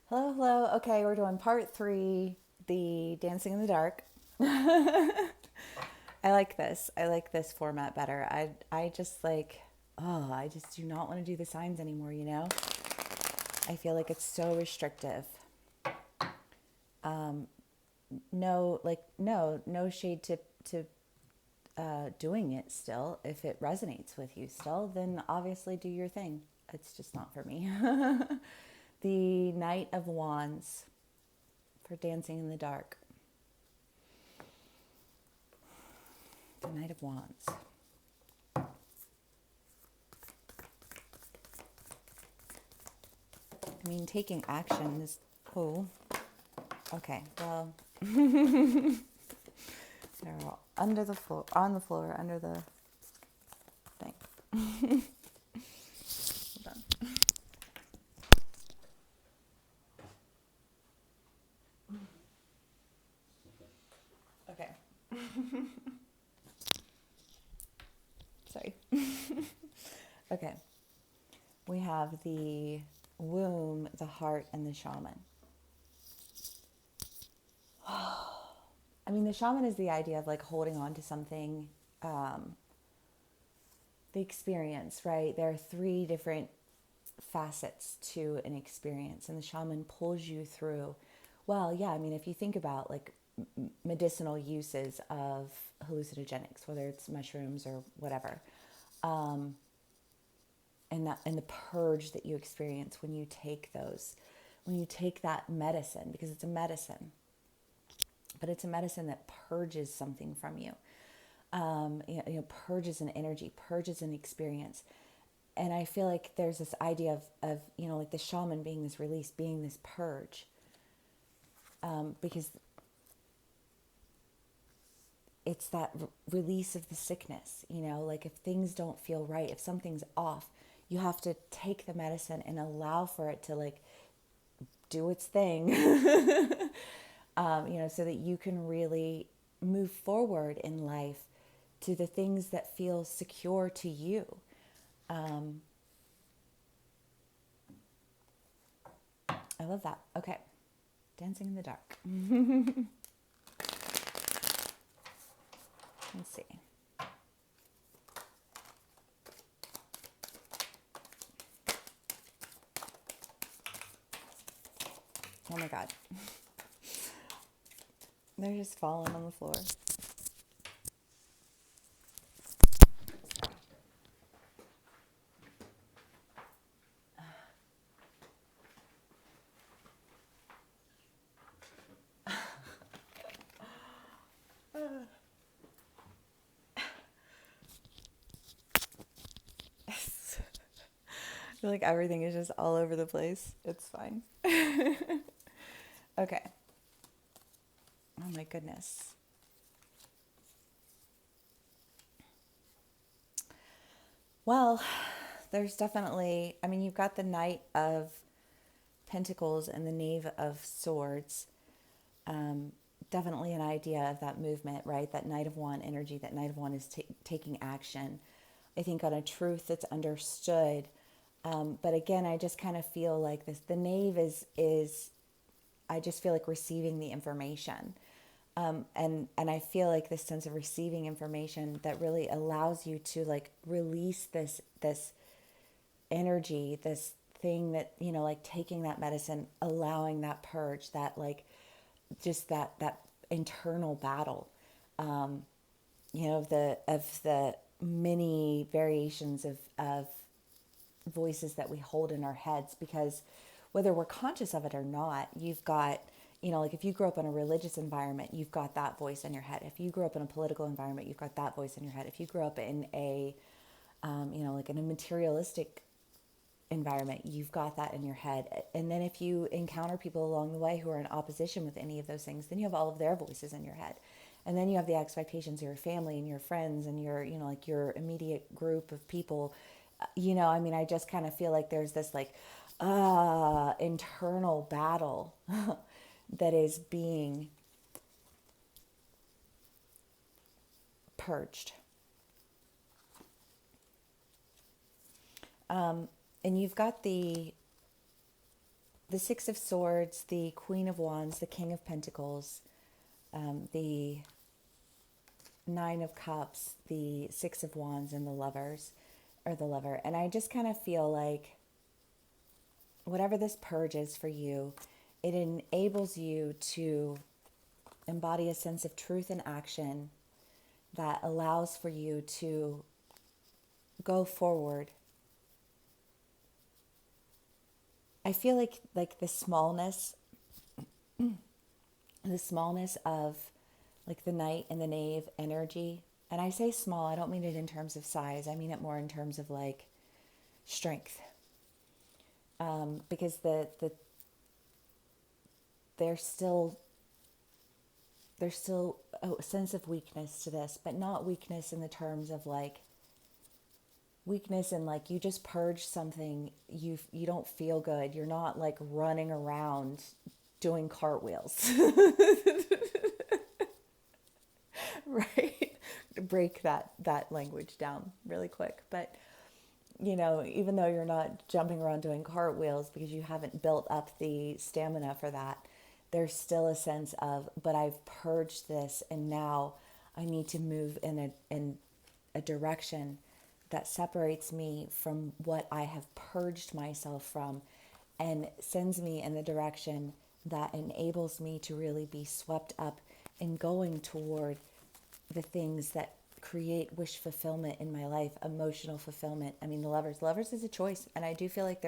Hello, hello. Okay, we're doing part three, the dancing in the dark. I like this. I like this format better. I just like, oh, I just do not want to do the signs anymore, you know? I feel like it's so restrictive. No, like, no shade to doing it still. If it resonates with you still, then obviously do your thing. It's just not for me. The Knight of Wands for dancing in the dark. The Knight of Wands. I mean, taking action is cool. Okay, well, they're all under the floor, on the floor, under the thing. Hold on. Okay. Sorry. Okay. We have the womb, the heart, and the shaman. I mean, the shaman is the idea of like holding on to something, um, the experience, right? There are three different facets to an experience, and the shaman pulls you through. Well, yeah, I mean, if you think about like medicinal uses of hallucinogenics, whether it's mushrooms or whatever, and the purge that you experience when you take those, when you take that medicine, because it's a medicine, but it's a medicine that purges something from you. Purges an energy, purges an experience. And I feel like there's this idea of like the shaman being this release, being this purge, because it's that release of the sickness. Like if things don't feel right, if something's off, you have to take the medicine and allow for it to like do its thing, so that you can really move forward in life to the things that feel secure to you. Um, I love that. Okay, dancing in the dark. Let's see. Oh my God. They're just falling on the floor. I feel like everything is just all over the place. It's fine. Okay. Oh my goodness. Well, there's definitely, I mean, you've got the Knight of Pentacles and the Knave of Swords. Um, Definitely an idea of that movement, right? That Knight of Wand energy, that Knight of Wand is taking action. I think on a truth that's understood. But again, I just kind of feel like this. The Knave is I just feel like receiving the information, and I feel like this sense of receiving information that really allows you to like release this energy, this thing that like taking that medicine, allowing that purge, that like just that internal battle, of the many variations of voices that we hold in our heads, because whether we're conscious of it or not, you've got, like if you grew up in a religious environment, you've got that voice in your head. If you grew up in a political environment, you've got that voice in your head. If you grew up in a, like in a materialistic environment, you've got that in your head. And then if you encounter people along the way who are in opposition with any of those things, then you have all of their voices in your head. And then you have the expectations of your family and your friends and your, like your immediate group of people. I mean, I just kind of feel like there's this like internal battle that is being purged. And you've got the the Six of Swords, the Queen of Wands, the King of Pentacles, the Nine of Cups, the Six of Wands, and the Lovers, or the Lover. And I just kind of feel like whatever this purge is for you, it enables you to embody a sense of truth and action that allows for you to go forward. I feel like the smallness of like the Knight and the Knave energy. And I say small, I don't mean it in terms of size. I mean it more in terms of like strength. Because there's still a sense of weakness to this, but not weakness in the terms of like weakness in like you just purge something, you don't feel good, you're not like running around doing cartwheels. Right? Break that language down really quick. But even though you're not jumping around doing cartwheels because you haven't built up the stamina for that, there's still a sense of, but I've purged this and now I need to move in a direction that separates me from what I have purged myself from and sends me in the direction that enables me to really be swept up and going toward the things that create wish fulfillment in my life, emotional fulfillment. I mean, the lovers is a choice, and I do feel like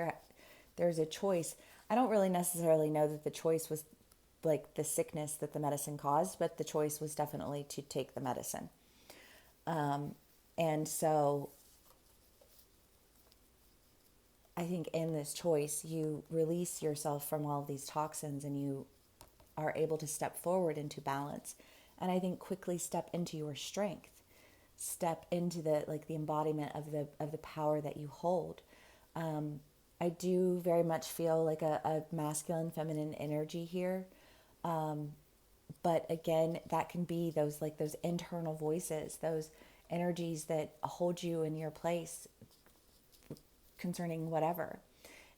there's a choice. I don't really necessarily know that the choice was like the sickness that the medicine caused, but the choice was definitely to take the medicine. And so I think in this choice, you release yourself from all of these toxins and you are able to step forward into balance. And I think quickly step into your strength, step into the embodiment of the power that you hold. I do very much feel like a masculine, feminine energy here. But again, that can be those internal voices, those energies that hold you in your place concerning whatever.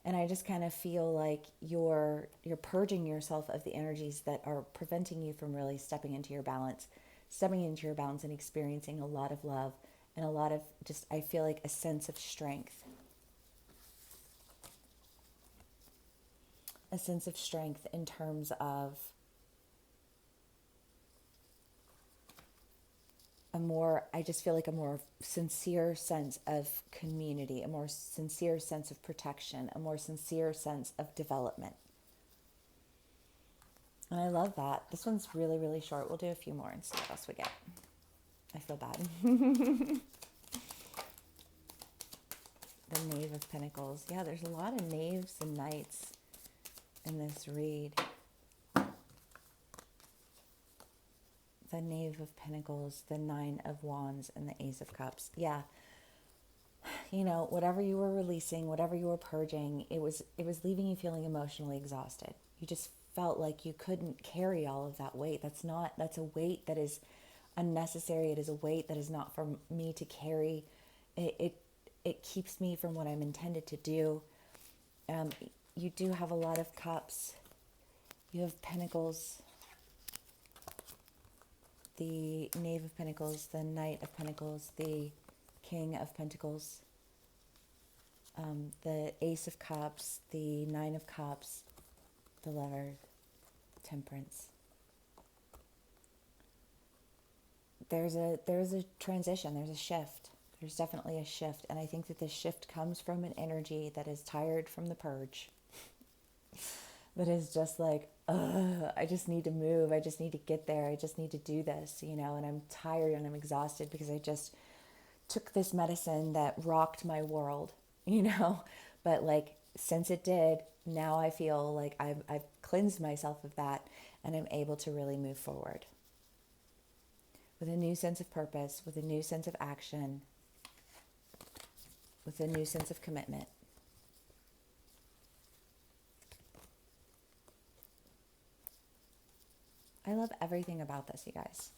And I just kind of feel like you're purging yourself of the energies that are preventing you from really stepping into your balance and experiencing a lot of love and a lot of just, I feel like a sense of strength. A sense of strength in terms of I just feel like a more sincere sense of community, a more sincere sense of protection, a more sincere sense of development. And I love that. This one's really, really short. We'll do a few more and see what else we get. I feel bad. The Knave of Pentacles. Yeah, there's a lot of knaves and knights in this read. The Knave of Pentacles, the Nine of Wands, and the Ace of Cups. Yeah. Whatever you were releasing, whatever you were purging, it was leaving you feeling emotionally exhausted. You just felt like you couldn't carry all of that weight. That's a weight that is unnecessary. It is a weight that is not for me to carry. It keeps me from what I'm intended to do. You do have a lot of cups. You have Pentacles, the Knave of Pentacles, the Knight of Pentacles, the King of Pentacles, the Ace of Cups, the Nine of Cups, the Lover, Temperance. There's a transition, there's a shift. There's definitely a shift, and I think that this shift comes from an energy that is tired from the purge. That is just like, I just need to move. I just need to get there. I just need to do this, and I'm tired and I'm exhausted because I just took this medicine that rocked my world, But since it did, now I feel like I've cleansed myself of that and I'm able to really move forward with a new sense of purpose, with a new sense of action, with a new sense of commitment. I love everything about this, you guys.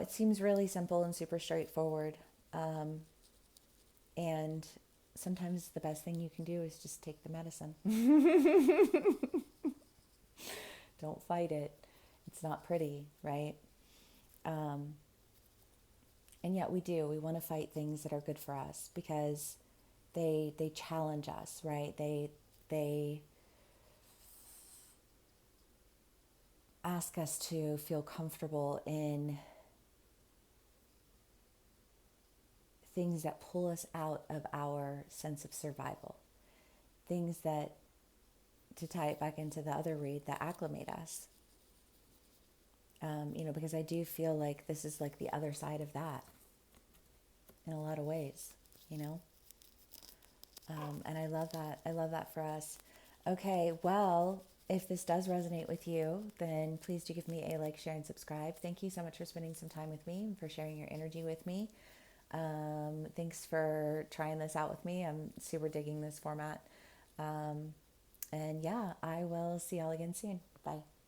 It seems really simple and super straightforward. And sometimes the best thing you can do is just take the medicine. Don't fight it. It's not pretty, right? Um, and yet we do. We want to fight things that are good for us because they challenge us, right? They ask us to feel comfortable in things that pull us out of our sense of survival. Things that, to tie it back into the other read, that acclimate us. Because I do feel like this is like the other side of that in a lot of ways, you know? And I love that. I love that for us. Okay, well, if this does resonate with you, then please do give me a like, share, and subscribe. Thank you so much for spending some time with me and for sharing your energy with me. Thanks for trying this out with me. I'm super digging this format. And yeah, I will see y'all again soon. Bye.